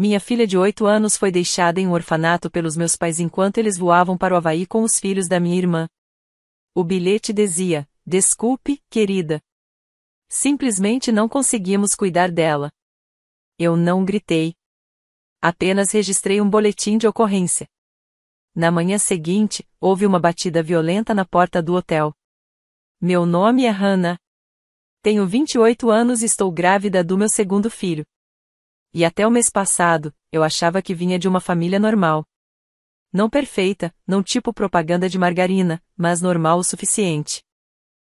Minha filha de 8 anos foi deixada em um orfanato pelos meus pais enquanto eles voavam para o Havaí com os filhos da minha irmã. O bilhete dizia: "Desculpe, querida. Simplesmente não conseguimos cuidar dela." Eu não gritei. Apenas registrei um boletim de ocorrência. Na manhã seguinte, houve uma batida violenta na porta do hotel. Meu nome é Hannah. Tenho 28 anos e estou grávida do meu segundo filho. E até o mês passado, eu achava que vinha de uma família normal. Não perfeita, não tipo propaganda de margarina, mas normal o suficiente.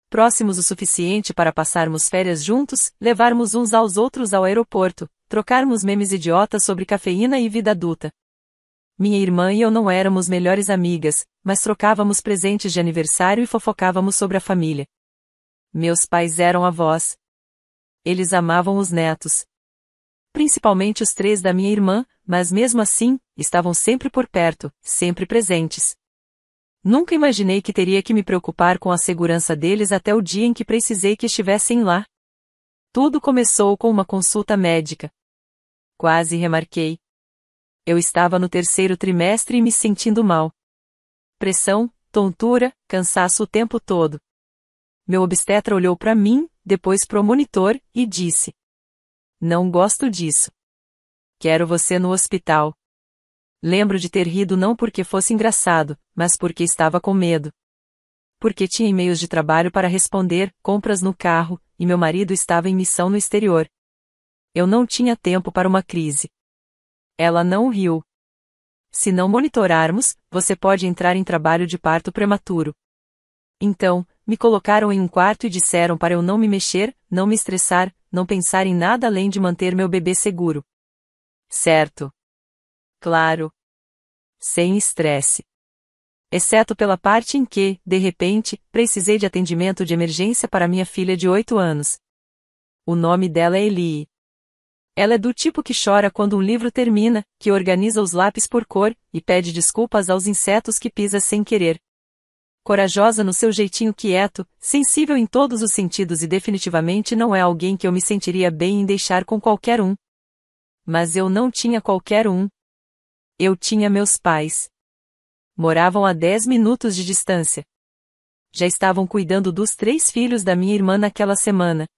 Próximos o suficiente para passarmos férias juntos, levarmos uns aos outros ao aeroporto, trocarmos memes idiotas sobre cafeína e vida adulta. Minha irmã e eu não éramos melhores amigas, mas trocávamos presentes de aniversário e fofocávamos sobre a família. Meus pais eram avós. Eles amavam os netos. Principalmente os 3 da minha irmã, mas mesmo assim, estavam sempre por perto, sempre presentes. Nunca imaginei que teria que me preocupar com a segurança deles até o dia em que precisei que estivessem lá. Tudo começou com uma consulta médica. Quase remarquei. Eu estava no 3º trimestre e me sentindo mal. Pressão, tontura, cansaço o tempo todo. Meu obstetra olhou para mim, depois pro monitor, e disse: "Não gosto disso. Quero você no hospital." Lembro de ter rido não porque fosse engraçado, mas porque estava com medo. Porque tinha e-mails de trabalho para responder, compras no carro, e meu marido estava em missão no exterior. Eu não tinha tempo para uma crise. Ela não riu. "Se não monitorarmos, você pode entrar em trabalho de parto prematuro." Então, me colocaram em um quarto e disseram para eu não me mexer, não me estressar, não pensar em nada além de manter meu bebê seguro. Certo. Claro. Sem estresse. Exceto pela parte em que, de repente, precisei de atendimento de emergência para minha filha de 8 anos. O nome dela é Ellie. Ela é do tipo que chora quando um livro termina, que organiza os lápis por cor, e pede desculpas aos insetos que pisa sem querer. Corajosa no seu jeitinho quieto, sensível em todos os sentidos e definitivamente não é alguém que eu me sentiria bem em deixar com qualquer um. Mas eu não tinha qualquer um. Eu tinha meus pais. Moravam a 10 minutos de distância. Já estavam cuidando dos 3 filhos da minha irmã naquela semana.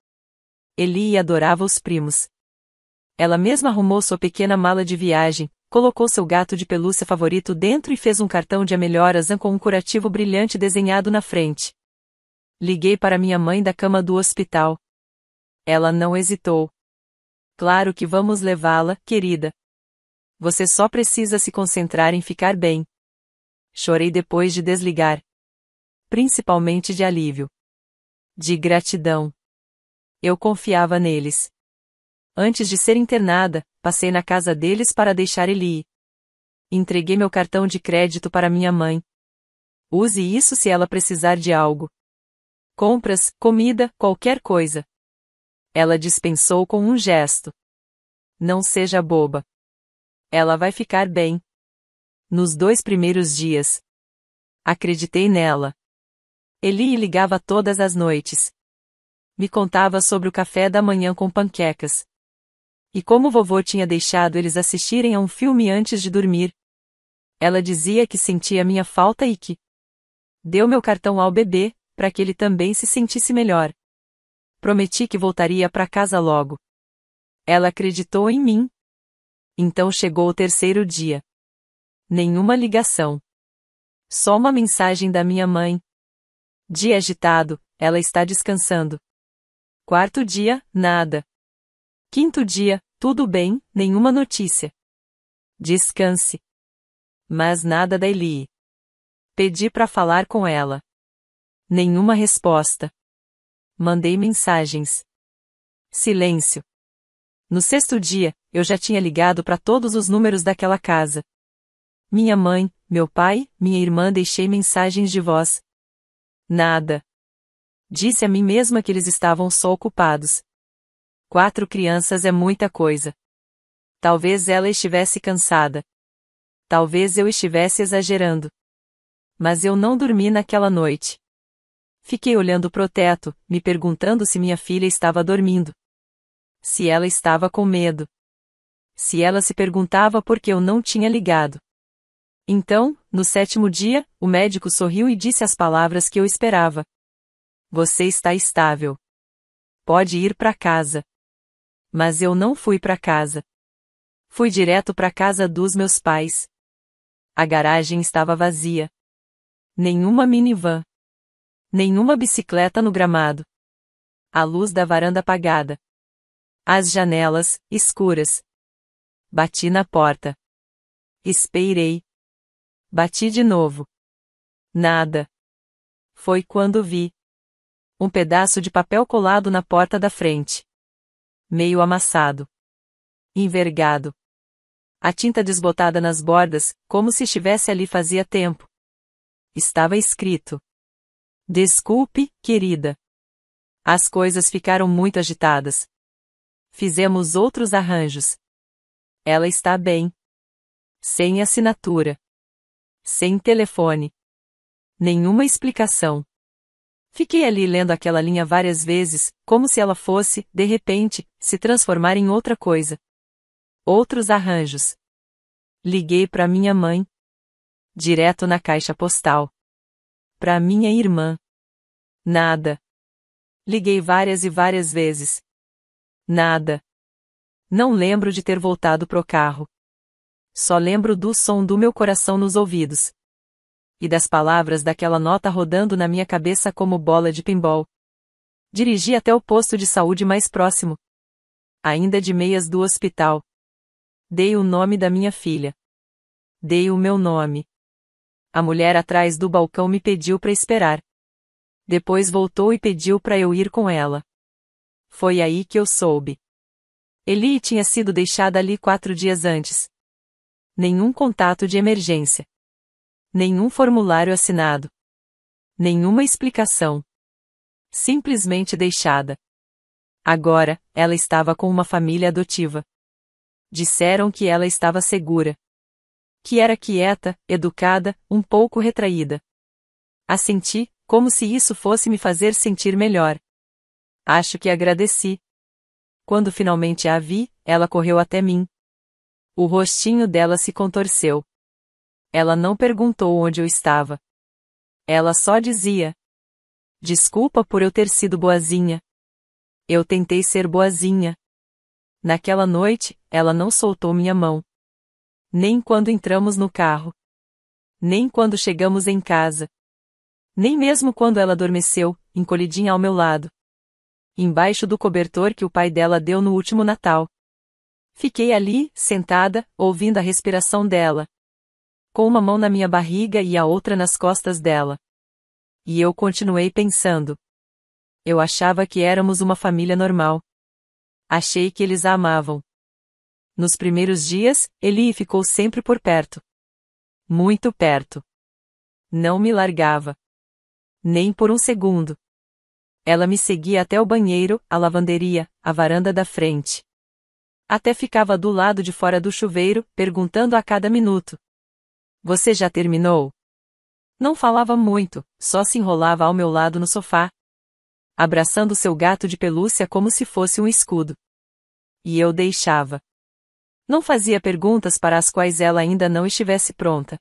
Ellie adorava os primos. Ela mesma arrumou sua pequena mala de viagem, colocou seu gato de pelúcia favorito dentro e fez um cartão de melhoras com um curativo brilhante desenhado na frente. Liguei para minha mãe da cama do hospital. Ela não hesitou. "Claro que vamos levá-la, querida. Você só precisa se concentrar em ficar bem." Chorei depois de desligar. Principalmente de alívio. De gratidão. Eu confiava neles. Antes de ser internada, passei na casa deles para deixar Ellie. Entreguei meu cartão de crédito para minha mãe. "Use isso se ela precisar de algo. Compras, comida, qualquer coisa." Ela dispensou com um gesto. "Não seja boba. Ela vai ficar bem." Nos 2 primeiros dias. Acreditei nela. Ellie ligava todas as noites. Me contava sobre o café da manhã com panquecas. E como vovô tinha deixado eles assistirem a um filme antes de dormir. Ela dizia que sentia minha falta e que deu meu cartão ao bebê, para que ele também se sentisse melhor. Prometi que voltaria para casa logo. Ela acreditou em mim. Então chegou o 3º dia. Nenhuma ligação. Só uma mensagem da minha mãe. "Dia agitado, ela está descansando." 4º dia, nada. 5º dia, tudo bem, nenhuma notícia. Descanse. Mas nada da Ellie. Pedi para falar com ela. Nenhuma resposta. Mandei mensagens. Silêncio. No 6º dia, eu já tinha ligado para todos os números daquela casa. Minha mãe, meu pai, minha irmã, deixei mensagens de voz. Nada. Disse a mim mesma que eles estavam só ocupados. 4 crianças é muita coisa. Talvez ela estivesse cansada. Talvez eu estivesse exagerando. Mas eu não dormi naquela noite. Fiquei olhando pro teto, me perguntando se minha filha estava dormindo. Se ela estava com medo. se ela se perguntava por que eu não tinha ligado. Então, no 7º dia, o médico sorriu e disse as palavras que eu esperava. Você está estável. Pode ir para casa. Mas eu não fui para casa. Fui direto para casa dos meus pais. A garagem estava vazia. Nenhuma minivan. Nenhuma bicicleta no gramado. A luz da varanda apagada. As janelas, escuras. Bati na porta. Esperei. Bati de novo. Nada. Foi quando vi um pedaço de papel colado na porta da frente. Meio amassado. Envergado. A tinta desbotada nas bordas, como se estivesse ali fazia tempo. Estava escrito: Desculpe, querida. As coisas ficaram muito agitadas. Fizemos outros arranjos. Ela está bem. Sem assinatura. Sem telefone. Nenhuma explicação. Fiquei ali lendo aquela linha várias vezes, como se ela fosse, de repente, se transformar em outra coisa. Outros arranjos. Liguei para minha mãe. Direto na caixa postal. Para minha irmã. Nada. Liguei várias e várias vezes. Nada. Não lembro de ter voltado pro carro. Só lembro do som do meu coração nos ouvidos. E das palavras daquela nota rodando na minha cabeça como bola de pinball. Dirigi até o posto de saúde mais próximo. Ainda de meias do hospital. Dei o nome da minha filha. Dei o meu nome. A mulher atrás do balcão me pediu para esperar. Depois voltou e pediu para eu ir com ela. Foi aí que eu soube. Eli tinha sido deixada ali 4 dias antes. Nenhum contato de emergência. Nenhum formulário assinado. Nenhuma explicação. Simplesmente deixada. Agora, ela estava com uma família adotiva. Disseram que ela estava segura. Que era quieta, educada, um pouco retraída. Assenti, como se isso fosse me fazer sentir melhor. Acho que agradeci. Quando finalmente a vi, ela correu até mim. O rostinho dela se contorceu. Ela não perguntou onde eu estava. Ela só dizia: Desculpa por eu ter sido boazinha. Eu tentei ser boazinha. Naquela noite, ela não soltou minha mão. Nem quando entramos no carro. Nem quando chegamos em casa. Nem mesmo quando ela adormeceu, encolhidinha ao meu lado. Embaixo do cobertor que o pai dela deu no último Natal. Fiquei ali, sentada, ouvindo a respiração dela. Com uma mão na minha barriga e a outra nas costas dela. E eu continuei pensando. Eu achava que éramos uma família normal. Achei que eles a amavam. Nos primeiros dias, Eli ficou sempre por perto. Muito perto. Não me largava. Nem por um segundo. Ela me seguia até o banheiro, a lavanderia, a varanda da frente. Até ficava do lado de fora do chuveiro, perguntando a cada minuto: Você já terminou? Não falava muito, só se enrolava ao meu lado no sofá, abraçando seu gato de pelúcia como se fosse um escudo. E eu deixava. Não fazia perguntas para as quais ela ainda não estivesse pronta.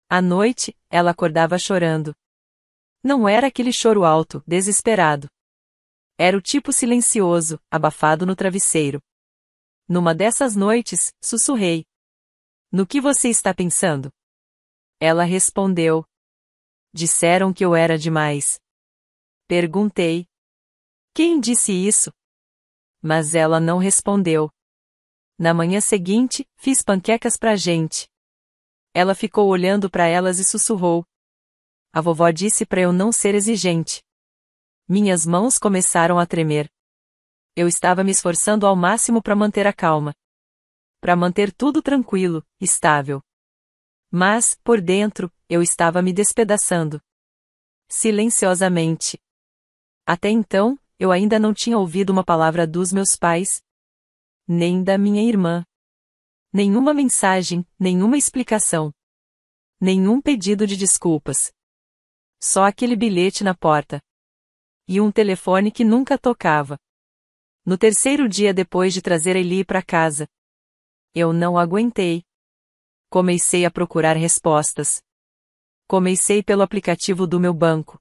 À noite, ela acordava chorando. Não era aquele choro alto, desesperado. Era o tipo silencioso, abafado no travesseiro. Numa dessas noites, sussurrei: No que você está pensando? Ela respondeu: Disseram que eu era demais. Perguntei: Quem disse isso? Mas ela não respondeu. Na manhã seguinte, fiz panquecas pra gente. Ela ficou olhando para elas e sussurrou: A vovó disse para eu não ser exigente. Minhas mãos começaram a tremer. Eu estava me esforçando ao máximo para manter a calma. Para manter tudo tranquilo, estável. Mas, por dentro, eu estava me despedaçando. Silenciosamente. Até então, eu ainda não tinha ouvido uma palavra dos meus pais. Nem da minha irmã. Nenhuma mensagem, nenhuma explicação. Nenhum pedido de desculpas. Só aquele bilhete na porta. E um telefone que nunca tocava. No terceiro dia depois de trazer Eli para casa. Eu não aguentei. Comecei a procurar respostas. Comecei pelo aplicativo do meu banco.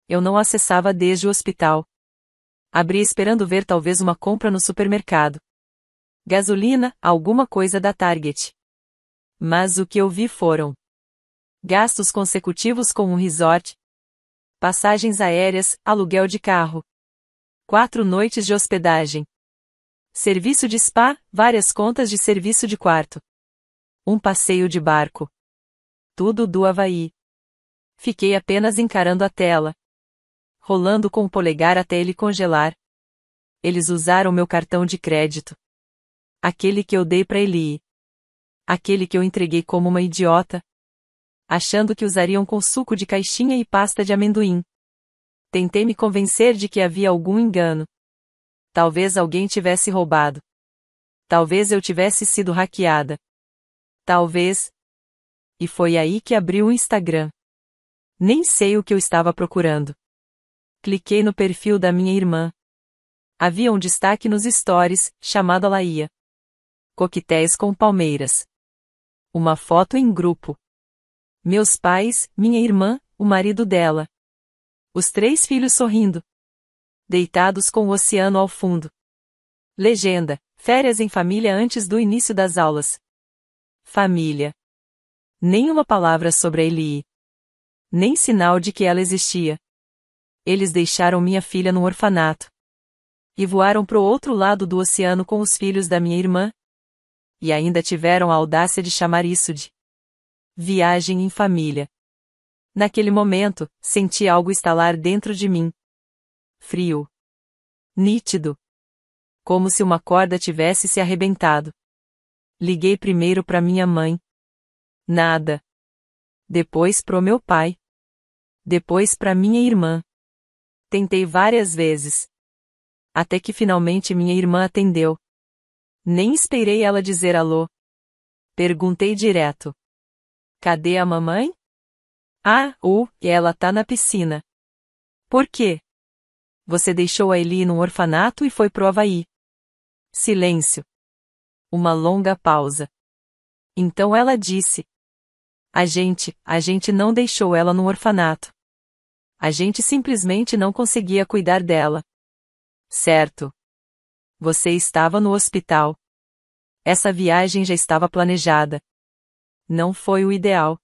Eu não acessava desde o hospital. Abri esperando ver talvez uma compra no supermercado. Gasolina, alguma coisa da Target. Mas o que eu vi foram gastos consecutivos com um resort, passagens aéreas, aluguel de carro, 4 noites de hospedagem, serviço de spa, várias contas de serviço de quarto, um passeio de barco. Tudo do Havaí. Fiquei apenas encarando a tela, rolando com o polegar até ele congelar. Eles usaram meu cartão de crédito. Aquele que eu dei para Eli. Aquele que eu entreguei como uma idiota, achando que usariam com suco de caixinha e pasta de amendoim. Tentei me convencer de que havia algum engano. Talvez alguém tivesse roubado. Talvez eu tivesse sido hackeada. Talvez. E foi aí que abri o Instagram. Nem sei o que eu estava procurando. Cliquei no perfil da minha irmã. Havia um destaque nos stories, chamado Laia. Coquetéis com palmeiras. Uma foto em grupo. Meus pais, minha irmã, o marido dela. Os 3 filhos sorrindo. Deitados com o oceano ao fundo. Legenda: férias em família antes do início das aulas. Família. Nenhuma palavra sobre a Eli. Nem sinal de que ela existia. Eles deixaram minha filha no orfanato. E voaram pro outro lado do oceano com os filhos da minha irmã. E ainda tiveram a audácia de chamar isso de viagem em família. Naquele momento, senti algo estalar dentro de mim. Frio. Nítido. Como se uma corda tivesse se arrebentado. Liguei primeiro para minha mãe. Nada. Depois pro meu pai. Depois para minha irmã. Tentei várias vezes. Até que finalmente minha irmã atendeu. Nem esperei ela dizer alô. Perguntei direto. Cadê a mamãe? Ah, ela tá na piscina. Por quê? Você deixou a Eli num orfanato e foi pro Havaí. Silêncio. Uma longa pausa. Então ela disse. A gente não deixou ela no orfanato. A gente simplesmente não conseguia cuidar dela. Certo. Você estava no hospital. Essa viagem já estava planejada. Não foi o ideal.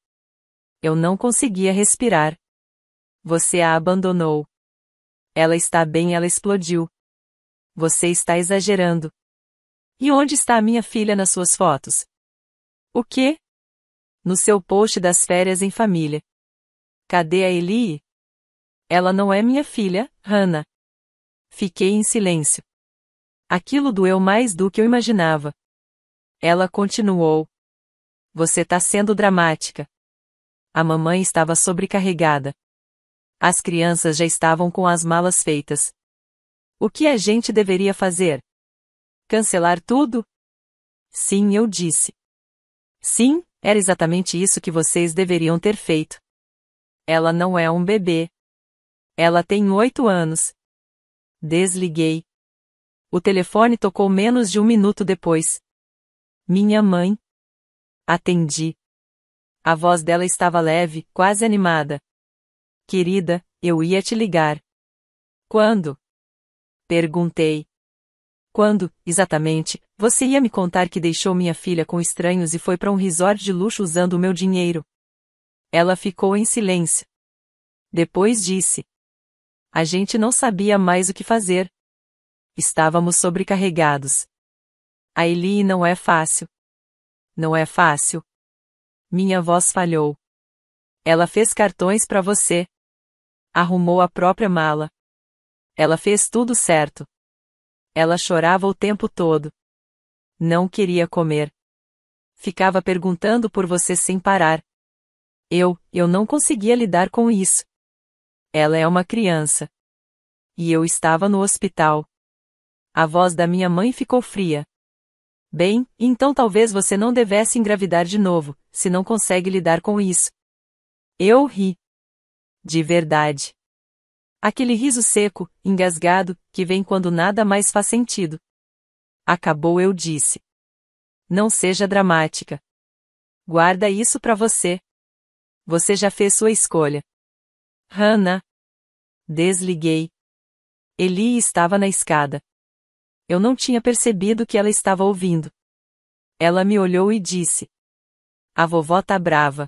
Eu não conseguia respirar. Você a abandonou. Ela está bem, ela explodiu. Você está exagerando. E onde está a minha filha nas suas fotos? O quê? No seu post das férias em família. Cadê a Eli? Ela não é minha filha, Hannah. Fiquei em silêncio. Aquilo doeu mais do que eu imaginava. Ela continuou. Você tá sendo dramática. A mamãe estava sobrecarregada. As crianças já estavam com as malas feitas. O que a gente deveria fazer? Cancelar tudo? Sim, eu disse. Sim, era exatamente isso que vocês deveriam ter feito. Ela não é um bebê. Ela tem 8 anos. Desliguei. O telefone tocou menos de 1 minuto depois. Minha mãe. Atendi. A voz dela estava leve, quase animada. Querida, eu ia te ligar. Quando? Perguntei. Quando, exatamente, você ia me contar que deixou minha filha com estranhos e foi para um resort de luxo usando o meu dinheiro? Ela ficou em silêncio. Depois disse. A gente não sabia mais o que fazer. Estávamos sobrecarregados. A Eli não é fácil. Não é fácil. Minha voz falhou. Ela fez cartões para você. Arrumou a própria mala. Ela fez tudo certo. Ela chorava o tempo todo. Não queria comer. Ficava perguntando por você sem parar. Eu não conseguia lidar com isso. Ela é uma criança. E eu estava no hospital. A voz da minha mãe ficou fria. Bem, então talvez você não devesse engravidar de novo, se não consegue lidar com isso. Eu ri. De verdade. Aquele riso seco, engasgado, que vem quando nada mais faz sentido. Acabou, eu disse. Não seja dramática. Guarda isso pra você. Você já fez sua escolha. Hannah. Desliguei. Eli estava na escada. Eu não tinha percebido que ela estava ouvindo. Ela me olhou e disse: "A vovó tá brava."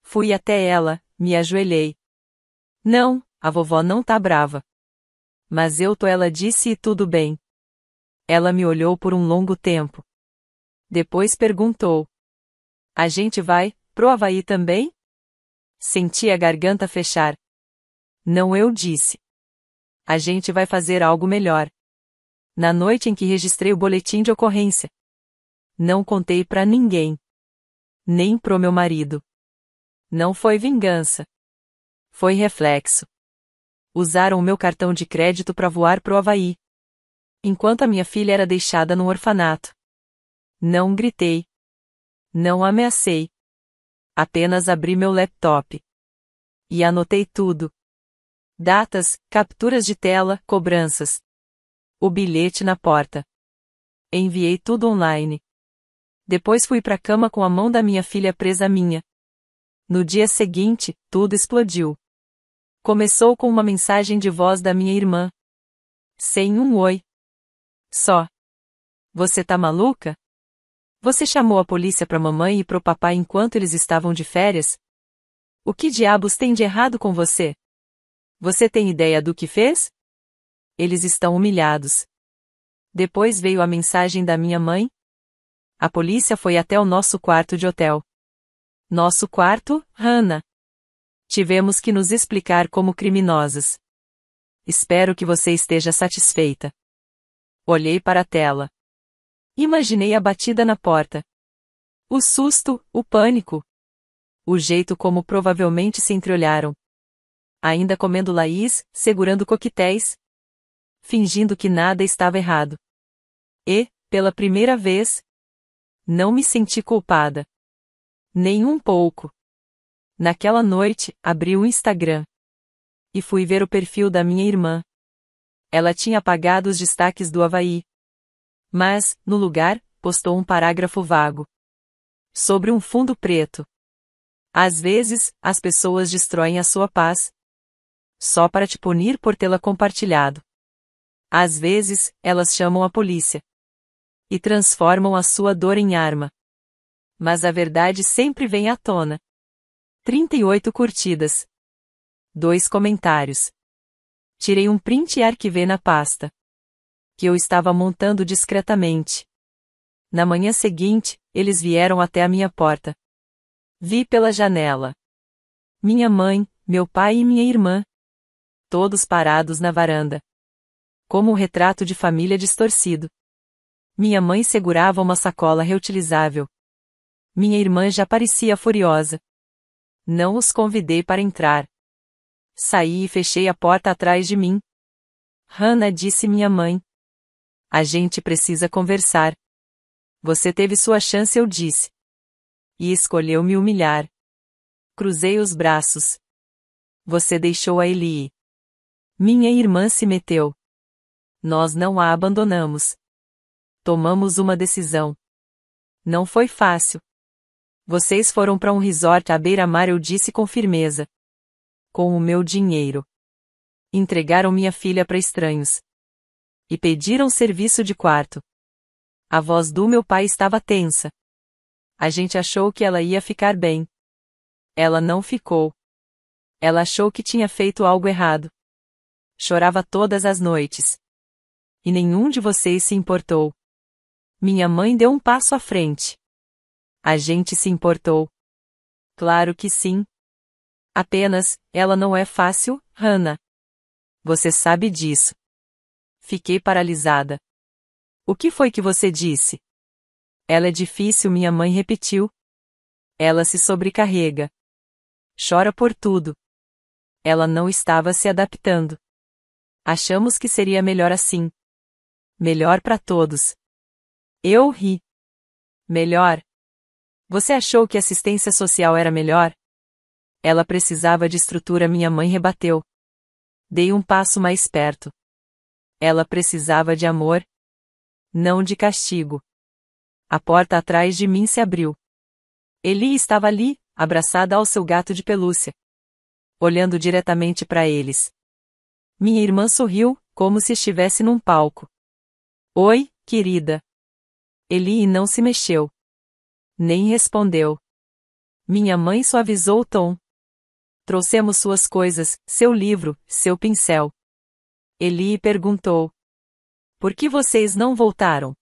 Fui até ela, me ajoelhei. "Não, a vovó não tá brava." "Mas eu tô." Ela disse, "e tudo bem." Ela me olhou por um longo tempo. Depois perguntou: "A gente vai pro Havaí também?" Senti a garganta fechar. "Não." Eu disse. "A gente vai fazer algo melhor." Na noite em que registrei o boletim de ocorrência. Não contei pra ninguém. Nem pro meu marido. Não foi vingança. Foi reflexo. Usaram o meu cartão de crédito pra voar pro Havaí. Enquanto a minha filha era deixada no orfanato. Não gritei. Não ameacei. Apenas abri meu laptop. E anotei tudo. Datas, capturas de tela, cobranças. O bilhete na porta. Enviei tudo online. Depois fui pra cama com a mão da minha filha presa à minha. No dia seguinte, tudo explodiu. Começou com uma mensagem de voz da minha irmã. Sem um oi. Só. "Você tá maluca? Você chamou a polícia pra mamãe e pro papai enquanto eles estavam de férias? O que diabos tem de errado com você? Você tem ideia do que fez? Eles estão humilhados." Depois veio a mensagem da minha mãe. "A polícia foi até o nosso quarto de hotel." Nosso quarto, Hannah. Tivemos que nos explicar como criminosas. Espero que você esteja satisfeita. Olhei para a tela. Imaginei a batida na porta. O susto, o pânico. O jeito como provavelmente se entreolharam. Ainda comendo Laís, segurando coquetéis. Fingindo que nada estava errado. E, pela primeira vez, não me senti culpada. Nem um pouco. Naquela noite, abri o Instagram. E fui ver o perfil da minha irmã. Ela tinha apagado os destaques do Havaí. Mas, no lugar, postou um parágrafo vago. Sobre um fundo preto. Às vezes, as pessoas destroem a sua paz. Só para te punir por tê-la compartilhado. Às vezes, elas chamam a polícia. E transformam a sua dor em arma. Mas a verdade sempre vem à tona. 38 curtidas. 2 comentários. Tirei um print e arquivei na pasta. Que eu estava montando discretamente. Na manhã seguinte, eles vieram até a minha porta. Vi pela janela. Minha mãe, meu pai e minha irmã. Todos parados na varanda. Como um retrato de família distorcido. Minha mãe segurava uma sacola reutilizável. Minha irmã já parecia furiosa. Não os convidei para entrar. Saí e fechei a porta atrás de mim. Hannah, disse minha mãe. A gente precisa conversar. Você teve sua chance, eu disse. E escolheu me humilhar. Cruzei os braços. Você deixou a Eli. Minha irmã se meteu. Nós não a abandonamos. Tomamos uma decisão. Não foi fácil. Vocês foram para um resort à beira-mar, eu disse com firmeza. Com o meu dinheiro. Entregaram minha filha para estranhos. E pediram serviço de quarto. A voz do meu pai estava tensa. A gente achou que ela ia ficar bem. Ela não ficou. Ela achou que tinha feito algo errado. Chorava todas as noites. E nenhum de vocês se importou. Minha mãe deu um passo à frente. A gente se importou. Claro que sim. Apenas, ela não é fácil, Hannah. Você sabe disso. Fiquei paralisada. O que foi que você disse? Ela é difícil, minha mãe repetiu. Ela se sobrecarrega. Chora por tudo. Ela não estava se adaptando. Achamos que seria melhor assim. Melhor para todos. Eu ri. Melhor? Você achou que assistência social era melhor? Ela precisava de estrutura, minha mãe rebateu. Dei um passo mais perto. Ela precisava de amor. Não de castigo. A porta atrás de mim se abriu. Eli estava ali, abraçada ao seu gato de pelúcia, olhando diretamente para eles. Minha irmã sorriu, como se estivesse num palco. Oi, querida. Eli não se mexeu. Nem respondeu. Minha mãe suavizou o tom. Trouxemos suas coisas, seu livro, seu pincel. Eli perguntou. Por que vocês não voltaram?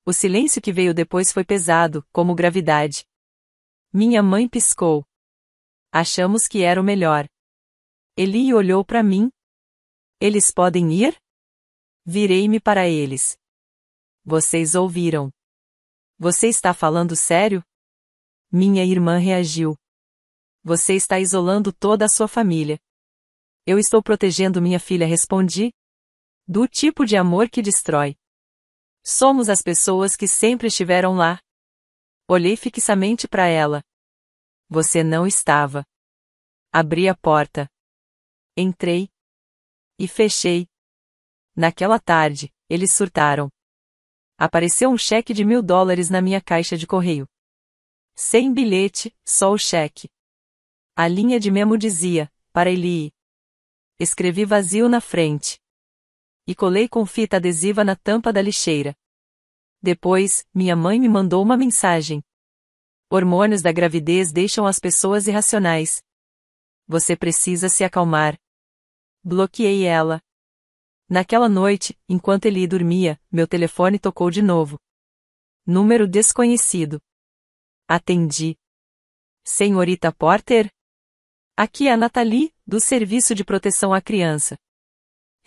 O silêncio que veio depois foi pesado, como gravidade. Minha mãe piscou. Achamos que era o melhor. Eli olhou para mim. Eles podem ir? Virei-me para eles. Vocês ouviram. Você está falando sério? Minha irmã reagiu. Você está isolando toda a sua família. Eu estou protegendo minha filha, respondi. Do tipo de amor que destrói. Somos as pessoas que sempre estiveram lá. Olhei fixamente para ela. Você não estava. Abri a porta. Entrei. E fechei. Naquela tarde, eles surtaram. Apareceu um cheque de $1.000 na minha caixa de correio. Sem bilhete, só o cheque. A linha de memo dizia, para Eli. Escrevi vazio na frente. E colei com fita adesiva na tampa da lixeira. Depois, minha mãe me mandou uma mensagem. Hormônios da gravidez deixam as pessoas irracionais. Você precisa se acalmar. Bloqueei ela. Naquela noite, enquanto Eli dormia, meu telefone tocou de novo. Número desconhecido. Atendi. Senhorita Porter? Aqui é a Nathalie, do Serviço de Proteção à Criança.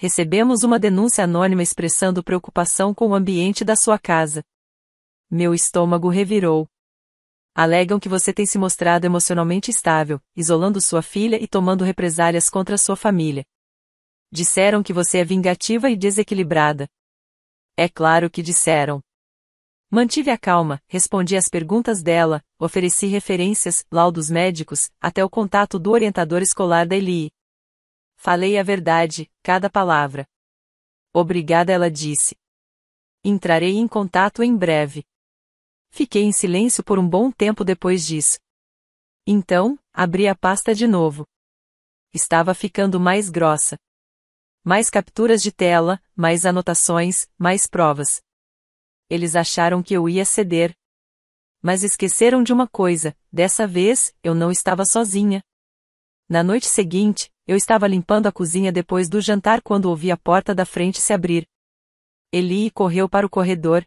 Recebemos uma denúncia anônima expressando preocupação com o ambiente da sua casa. Meu estômago revirou. Alegam que você tem se mostrado emocionalmente instável, isolando sua filha e tomando represálias contra sua família. Disseram que você é vingativa e desequilibrada. É claro que disseram. Mantive a calma, respondi às perguntas dela, ofereci referências, laudos médicos, até o contato do orientador escolar da Eli. Falei a verdade, cada palavra. Obrigada, ela disse. Entrarei em contato em breve. Fiquei em silêncio por um bom tempo depois disso. Então, abri a pasta de novo. Estava ficando mais grossa. Mais capturas de tela, mais anotações, mais provas. Eles acharam que eu ia ceder. Mas esqueceram de uma coisa, dessa vez, eu não estava sozinha. Na noite seguinte, eu estava limpando a cozinha depois do jantar quando ouvi a porta da frente se abrir. Eli correu para o corredor.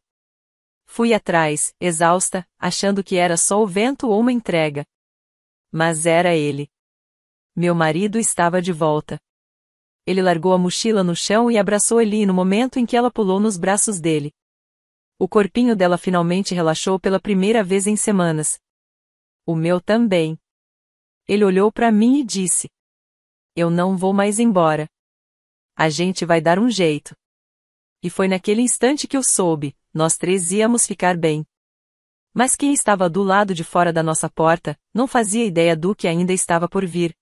Fui atrás, exausta, achando que era só o vento ou uma entrega. Mas era ele. Meu marido estava de volta. Ele largou a mochila no chão e abraçou Eli no momento em que ela pulou nos braços dele. O corpinho dela finalmente relaxou pela primeira vez em semanas. O meu também. Ele olhou para mim e disse: Eu não vou mais embora. A gente vai dar um jeito. E foi naquele instante que eu soube, nós três íamos ficar bem. Mas quem estava do lado de fora da nossa porta, não fazia ideia do que ainda estava por vir.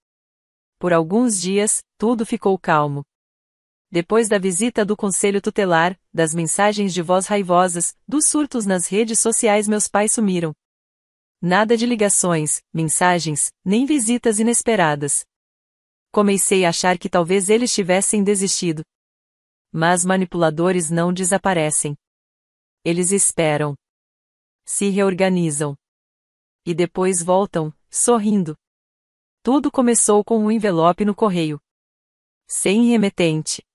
Por alguns dias, tudo ficou calmo. Depois da visita do conselho tutelar, das mensagens de voz raivosas, dos surtos nas redes sociais, meus pais sumiram. Nada de ligações, mensagens, nem visitas inesperadas. Comecei a achar que talvez eles tivessem desistido. Mas manipuladores não desaparecem. Eles esperam. Se reorganizam. E depois voltam, sorrindo. Tudo começou com um envelope no correio. Sem remetente.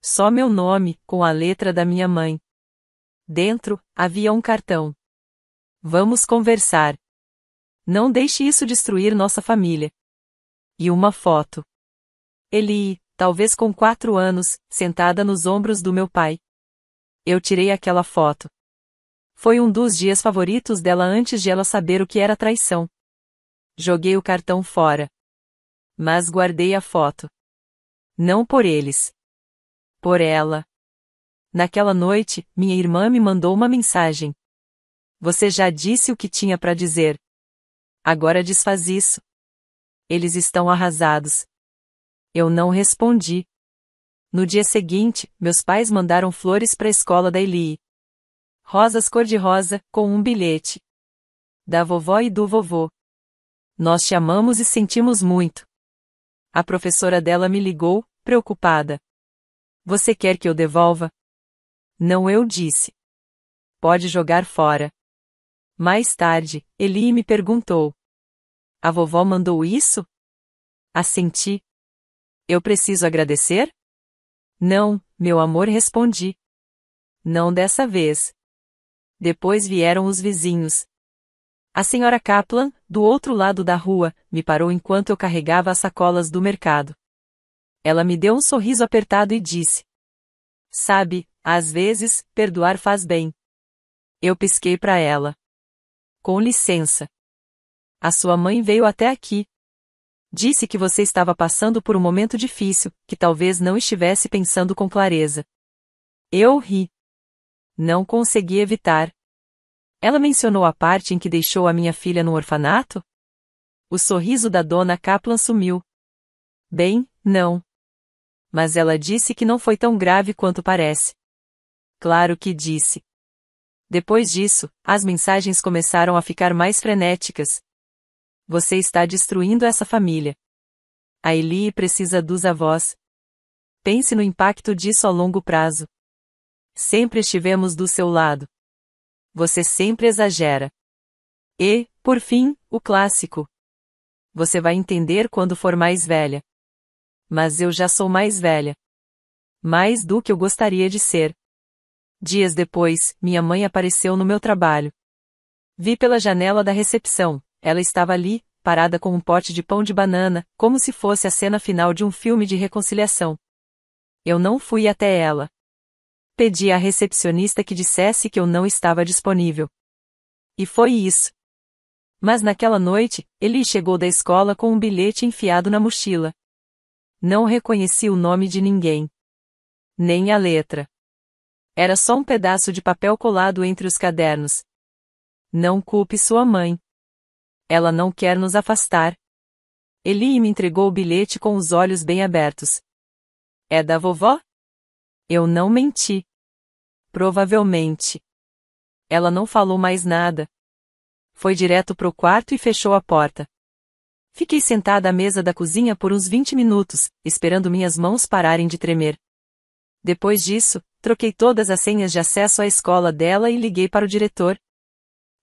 Só meu nome, com a letra da minha mãe. Dentro, havia um cartão. Vamos conversar. Não deixe isso destruir nossa família. E uma foto. Eli, talvez com 4 anos, sentada nos ombros do meu pai. Eu tirei aquela foto. Foi um dos dias favoritos dela antes de ela saber o que era traição. Joguei o cartão fora. Mas guardei a foto. Não por eles. Por ela. Naquela noite, minha irmã me mandou uma mensagem. Você já disse o que tinha para dizer. Agora desfaz isso. Eles estão arrasados. Eu não respondi. No dia seguinte, meus pais mandaram flores para a escola da Eli. rosas cor-de-rosa, com um bilhete. Da vovó e do vovô. Nós te amamos e sentimos muito. A professora dela me ligou, preocupada. Você quer que eu devolva? Não, eu disse. Pode jogar fora. Mais tarde, Eli me perguntou. A vovó mandou isso? Assenti. Eu preciso agradecer? Não, meu amor, respondi. Não dessa vez. Depois vieram os vizinhos. A senhora Kaplan, do outro lado da rua, me parou enquanto eu carregava as sacolas do mercado. Ela me deu um sorriso apertado e disse: Sabe, às vezes, perdoar faz bem. Eu pisquei para ela. Com licença. A sua mãe veio até aqui. Disse que você estava passando por um momento difícil, que talvez não estivesse pensando com clareza. Eu ri. Não consegui evitar. Ela mencionou a parte em que deixou a minha filha no orfanato? O sorriso da dona Kaplan sumiu. Bem, não. Mas ela disse que não foi tão grave quanto parece. Claro que disse. Depois disso, as mensagens começaram a ficar mais frenéticas. Você está destruindo essa família. A Eli precisa dos avós. Pense no impacto disso a longo prazo. Sempre estivemos do seu lado. Você sempre exagera. E, por fim, o clássico. Você vai entender quando for mais velha. Mas eu já sou mais velha. Mais do que eu gostaria de ser. Dias depois, minha mãe apareceu no meu trabalho. Vi pela janela da recepção. Ela estava ali, parada com um pote de pão de banana, como se fosse a cena final de um filme de reconciliação. Eu não fui até ela. Pedi à recepcionista que dissesse que eu não estava disponível. E foi isso. Mas naquela noite, ele chegou da escola com um bilhete enfiado na mochila. Não reconheci o nome de ninguém. Nem a letra. Era só um pedaço de papel colado entre os cadernos. Não culpe sua mãe. Ela não quer nos afastar. Eli me entregou o bilhete com os olhos bem abertos. É da vovó? Eu não menti. Provavelmente. Ela não falou mais nada. Foi direto pro quarto e fechou a porta. Fiquei sentada à mesa da cozinha por uns 20 minutos, esperando minhas mãos pararem de tremer. Depois disso, troquei todas as senhas de acesso à escola dela e liguei para o diretor.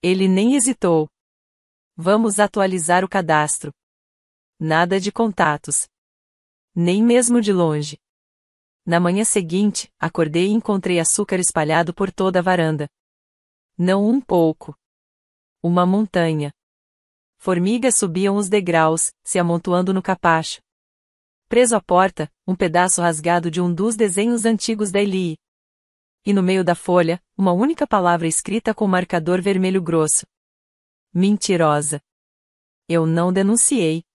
Ele nem hesitou. Vamos atualizar o cadastro. Nada de contatos. Nem mesmo de longe. Na manhã seguinte, acordei e encontrei açúcar espalhado por toda a varanda. Não um pouco. Uma montanha. Formigas subiam os degraus, se amontoando no capacho. Preso à porta, um pedaço rasgado de um dos desenhos antigos da Eli. E no meio da folha, uma única palavra escrita com marcador vermelho grosso. Mentirosa. Eu não denunciei.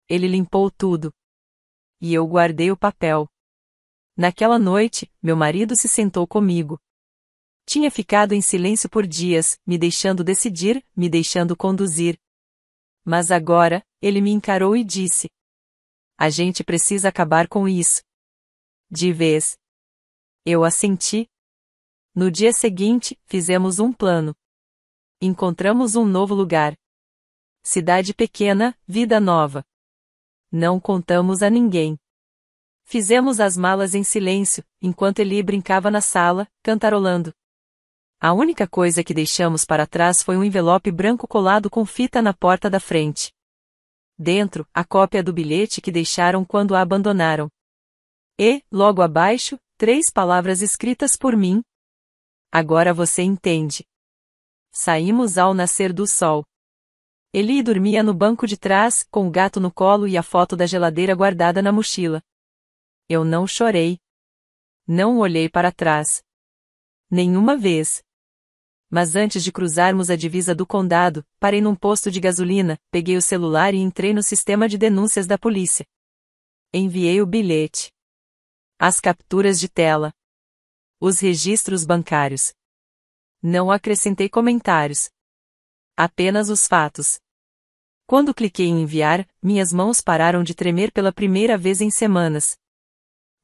Ele limpou tudo. E eu guardei o papel. Naquela noite, meu marido se sentou comigo. Tinha ficado em silêncio por dias, me deixando decidir, me deixando conduzir. Mas agora, ele me encarou e disse: A gente precisa acabar com isso. De vez. Eu assenti. No dia seguinte, fizemos um plano. Encontramos um novo lugar. Cidade pequena, vida nova. Não contamos a ninguém. Fizemos as malas em silêncio, enquanto Eli brincava na sala, cantarolando. A única coisa que deixamos para trás foi um envelope branco colado com fita na porta da frente. Dentro, a cópia do bilhete que deixaram quando a abandonaram. E, logo abaixo, 3 palavras escritas por mim. Agora você entende. Saímos ao nascer do sol. Eli dormia no banco de trás, com o gato no colo e a foto da geladeira guardada na mochila. Eu não chorei. Não olhei para trás. Nenhuma vez. Mas antes de cruzarmos a divisa do condado, parei num posto de gasolina, peguei o celular e entrei no sistema de denúncias da polícia. Enviei o bilhete. As capturas de tela. Os registros bancários. Não acrescentei comentários. Apenas os fatos. Quando cliquei em enviar, minhas mãos pararam de tremer pela primeira vez em semanas.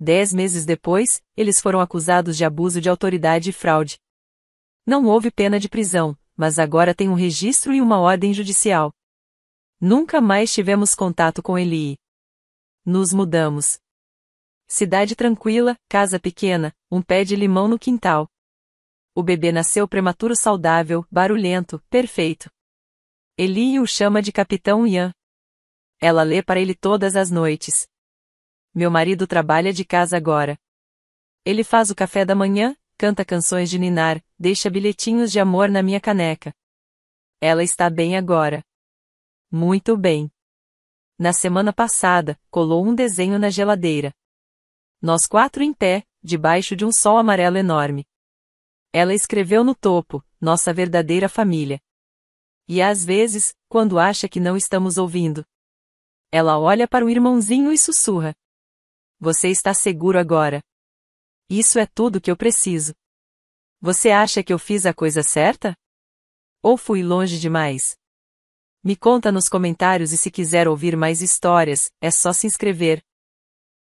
10 meses depois, eles foram acusados de abuso de autoridade e fraude. Não houve pena de prisão, mas agora tem um registro e uma ordem judicial. Nunca mais tivemos contato com Eli. Nos mudamos. Cidade tranquila, casa pequena, um pé de limão no quintal. O bebê nasceu prematuro saudável, barulhento, perfeito. Eli o chama de Capitão Ian. Ela lê para ele todas as noites. Meu marido trabalha de casa agora. Ele faz o café da manhã, canta canções de ninar, deixa bilhetinhos de amor na minha caneca. Ela está bem agora. Muito bem. Na semana passada, colou um desenho na geladeira. Nós 4 em pé, debaixo de um sol amarelo enorme. Ela escreveu no topo, nossa verdadeira família. E às vezes, quando acha que não estamos ouvindo, ela olha para o irmãozinho e sussurra. Você está seguro agora? Isso é tudo que eu preciso. Você acha que eu fiz a coisa certa? Ou fui longe demais? Me conta nos comentários e se quiser ouvir mais histórias, é só se inscrever.